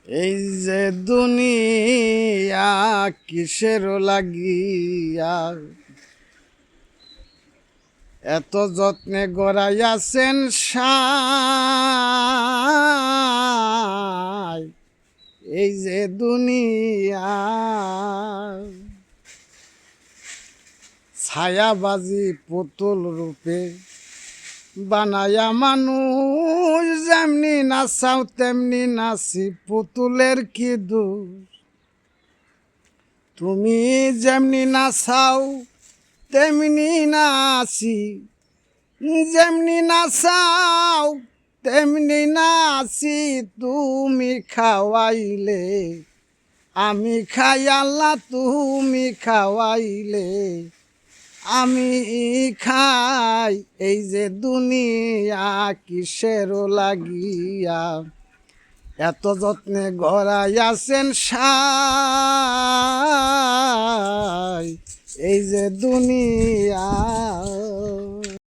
এই যে দুনিয়া কিসের লাগিয়া এত যত্নে গড়াইয়াছেন সাই। এই যে দুনিয়া ছায়াবাজি পুতুল রূপে বানায়া মানুষ, যেমনি নাচাও তেমনি নাচি, পুতুলের কি দোষ। তুমি যেমনি নাচাও তেমনি নাচি, যেমনি নাচাও তেমনি নাচি। তুমি খাওয়াইলে আমি খাই আল্লাহ, তুমি খাওয়াইলে আমি খাই। এই যে দুনিয়া কিসের লাগিয়া এত যত্নে গড়াইয়াছেন সাই। এই যে দুনিয়া